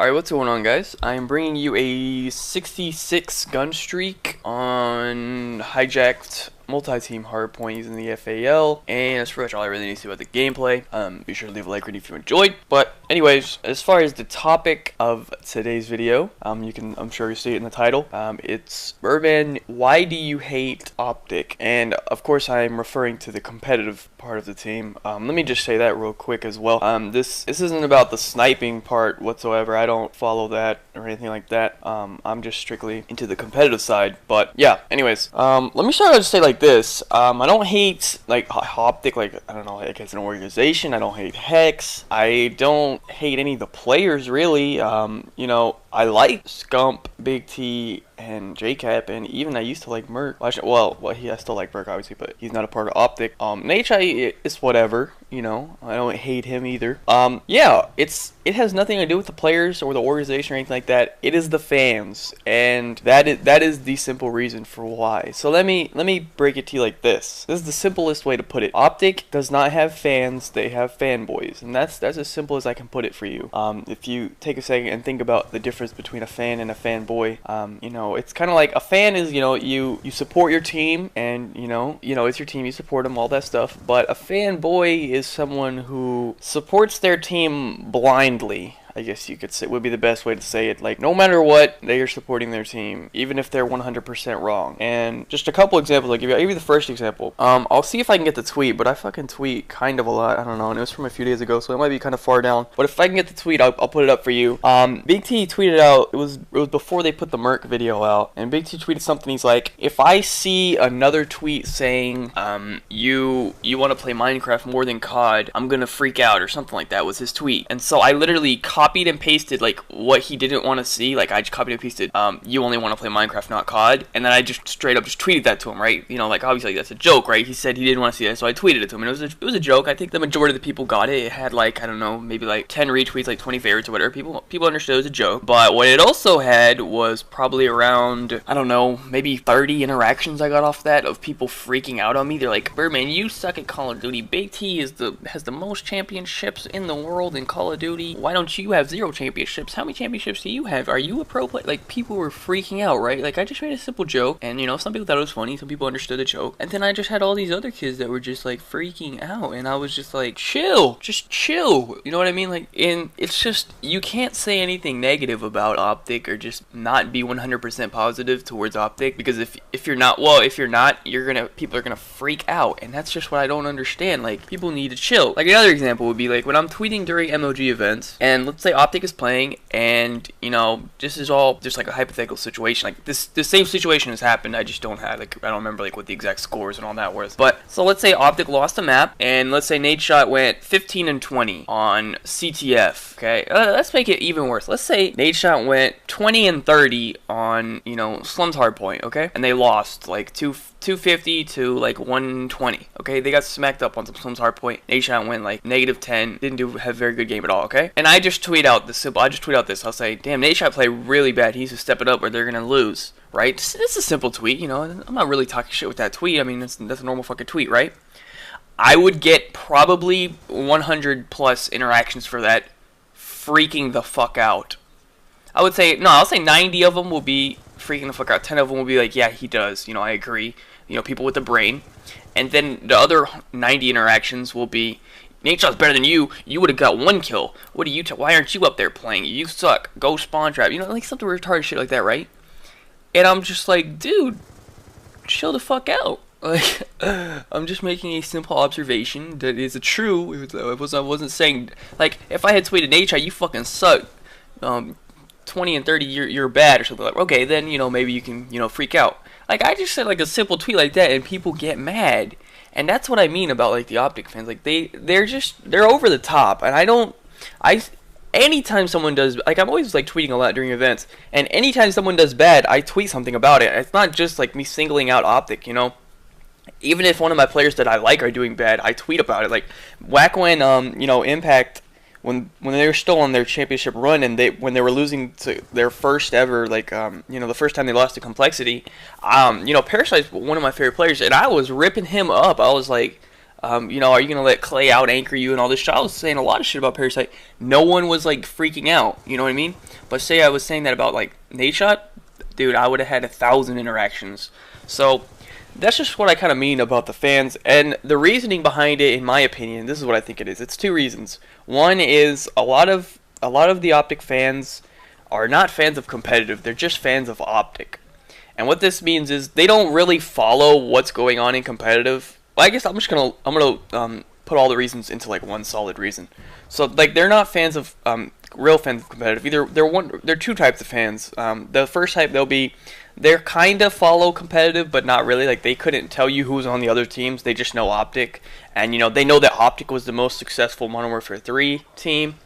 Alright, what's going on, guys? I'm bringing you a 66 gun streak on Hijacked multi-team hardpoint using the FAL, and that's pretty much all I really need to say about the gameplay. Be sure to leave a like if you enjoyed. But anyways, as far as the topic of today's video, I'm sure you see it in the title. It's Birdman, why do you hate OpTic? And of course I'm referring to the competitive part of the team. Let me just say that real quick as well. This isn't about the sniping part whatsoever. I don't follow that or anything like that. I'm just strictly into the competitive side. But yeah, anyways, let me start out to say like this. I don't hate like OpTic, like I don't know, like as an organization. I don't hate Hex. I don't hate any of the players really. You know, I like Scump, Big T, and JCap, and even I used to like Merc. I still like Merc obviously, but he's not a part of OpTic. Nate is whatever, you know. I don't hate him either. Yeah, it has nothing to do with the players or the organization or anything like that. It is the fans, and that is the simple reason for why. So let me break it to you like this. This is the simplest way to put it. OpTic does not have fans; they have fanboys, and that's as simple as I can put it for you. If you take a second and think about the difference between a fan and a fanboy, you know, it's kind of like a fan is, you know, you support your team, and you know it's your team, you support them, all that stuff. But a fanboy is someone who supports their team blindly, I guess you could say, would be the best way to say it. Like, no matter what, they are supporting their team, even if they're 100% wrong. And just a couple examples, I'll give you the first example. I'll see if I can get the tweet, but I fucking tweet kind of a lot, I don't know, and it was from a few days ago, so it might be kind of far down. But if I can get the tweet, I'll put it up for you. Big T tweeted out, it was before they put the Merc video out, and Big T tweeted something, he's like, if I see another tweet saying, you want to play Minecraft more than COD, I'm gonna freak out, or something like that was his tweet. And so I literally copied and pasted like what he didn't want to see. Like I just copied and pasted, you only want to play Minecraft, not COD, and then I just straight up just tweeted that to him, right? You know, like obviously that's a joke, right? He said he didn't want to see that, so I tweeted it to him, and it was a joke. I think the majority of the people got it. It had like, I don't know, maybe like 10 retweets, like 20 favorites or whatever. People understood it was a joke. But what it also had was probably around, I don't know, maybe 30 interactions I got off that of people freaking out on me. They're like, Birdman, you suck at Call of Duty. Big T has the most championships in the world in Call of Duty. Why don't you have 0 championships? How many championships do you have? Are you a pro player? Like, people were freaking out, right? Like, I just made a simple joke, and you know, some people thought it was funny, some people understood the joke, and then I just had all these other kids that were just like freaking out, and I was just like, chill, just chill, you know what I mean? Like, and it's just, you can't say anything negative about OpTic or just not be 100% positive towards OpTic, because if you're not, people are gonna freak out, and that's just what I don't understand. Like, people need to chill. Like, another example would be like when I'm tweeting during MOG events, and let's say OpTic is playing, and you know, this is all just like a hypothetical situation. Like the same situation has happened. I just don't have, like, I don't remember like what the exact scores and all that was. But so let's say OpTic lost a map, and let's say Nadeshot went 15 and 20 on CTF. Okay, let's make it even worse. Let's say Nadeshot went 20 and 30 on, you know, Slum's Hardpoint. Okay, and they lost like 250 to like 120. Okay, they got smacked up on some Slum's Hardpoint. Nadeshot went like -10. Didn't have a very good game at all. Okay, and I just tweet out this. I'll say, damn, Nadeshot played really bad. He needs to step it up or they're gonna lose. Right? This is a simple tweet. You know, I'm not really talking shit with that tweet. I mean, that's a normal fucking tweet, right? I would get probably 100 plus interactions for that, freaking the fuck out. I'll say 90 of them will be freaking the fuck out. 10 of them will be like, yeah, he does. You know, I agree. You know, people with the brain. And then the other 90 interactions will be, Nadeshot's better than you. You would have got 1 kill. What are you? Why aren't you up there playing? You suck. Go spawn trap. You know, like something retarded shit like that, right? And I'm just like, dude, chill the fuck out. Like, I'm just making a simple observation that is true. I wasn't saying, like, if I had tweeted Nadeshot, you fucking suck. 20 and 30, you're bad or something like. Okay, then you know, maybe you can, you know, freak out. Like, I just said like a simple tweet like that, and people get mad, and that's what I mean about like the OpTic fans. Like they're over the top, and anytime someone does, like, I'm always like tweeting a lot during events, and anytime someone does bad, I tweet something about it. It's not just like me singling out OpTic, you know. Even if one of my players that I like are doing bad, I tweet about it. Like back when you know, Impact, when they were still on their championship run, and when they were losing to their first ever, like, you know, the first time they lost to Complexity, you know, Parasite's one of my favorite players, and I was ripping him up. I was like, you know, are you gonna let Clay out anchor you and all this shit? I was saying a lot of shit about Parasite. No one was like freaking out, you know what I mean? But say I was saying that about like Nadeshot, dude, I would have had 1,000 interactions. So that's just what I kind of mean about the fans, and the reasoning behind it, in my opinion, this is what I think it is. It's two reasons. One is a lot of the OpTic fans are not fans of competitive. They're just fans of OpTic. And what this means is they don't really follow what's going on in competitive. Well, I guess I'm gonna put all the reasons into like one solid reason. So like they're not fans of real fans of competitive. Either they're two types of fans. The first type, they're kind of follow competitive, but not really. Like they couldn't tell you who's on the other teams. They just know OpTic, and you know they know that OpTic was the most successful Modern Warfare 3 team,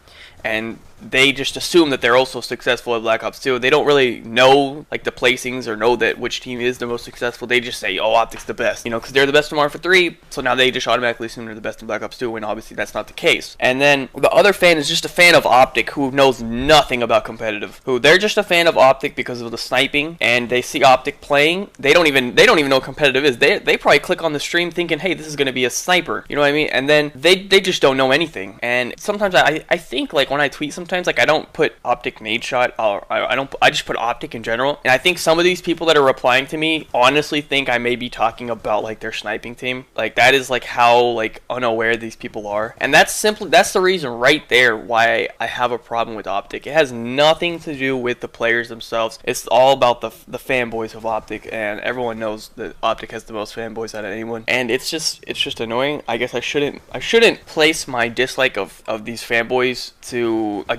and they just assume that they're also successful at Black Ops 2. They don't really know like the placings or know that which team is the most successful. They just say, oh, OpTic's the best, you know, because they're the best in Modern Warfare 3, so now they just automatically assume they're the best in Black Ops 2, when obviously that's not the case. And then the other fan is just a fan of OpTic who knows nothing about competitive. Who they're just a fan of OpTic because of the sniping, and they see OpTic playing. They don't even know what competitive is. They probably click on the stream thinking, hey, this is going to be a sniper. You know what I mean? And then they just don't know anything. And sometimes I think like when I tweet, sometimes like I don't put OpTic Nadeshot, or I just put OpTic in general. And I think some of these people that are replying to me honestly think I may be talking about like their sniping team. Like that is like how like unaware these people are. And that's the reason right there why I have a problem with OpTic. It has nothing to do with the players themselves. It's all about the fanboys of OpTic, and everyone knows that OpTic has the most fanboys out of anyone. And it's just annoying. I guess I shouldn't place my dislike of these fanboys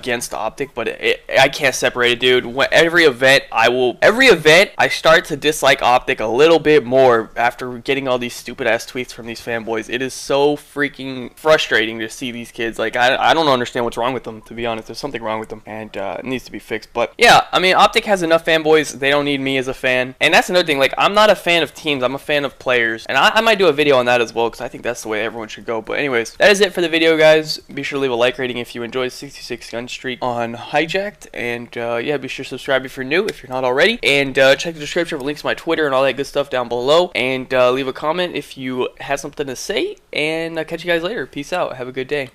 against OpTic, but I can't separate it, dude. Every event I start to dislike OpTic a little bit more after getting all these stupid ass tweets from these fanboys. It is so freaking frustrating to see these kids. Like I don't understand what's wrong with them, to be honest. There's something wrong with them, and it needs to be fixed. But yeah, I mean, OpTic has enough fanboys. They don't need me as a fan. And that's another thing. Like I'm not a fan of teams. I'm a fan of players, and I might do a video on that as well, because I think that's the way everyone should go. But anyways, that is it for the video, guys. Be sure to leave a like rating if you enjoyed 66 Gunstreak on Hijacked, and yeah, be sure to subscribe if you're new, if you're not already, and check the description for links to my Twitter and all that good stuff down below, and leave a comment if you have something to say, and I'll catch you guys later. Peace out. Have a good day.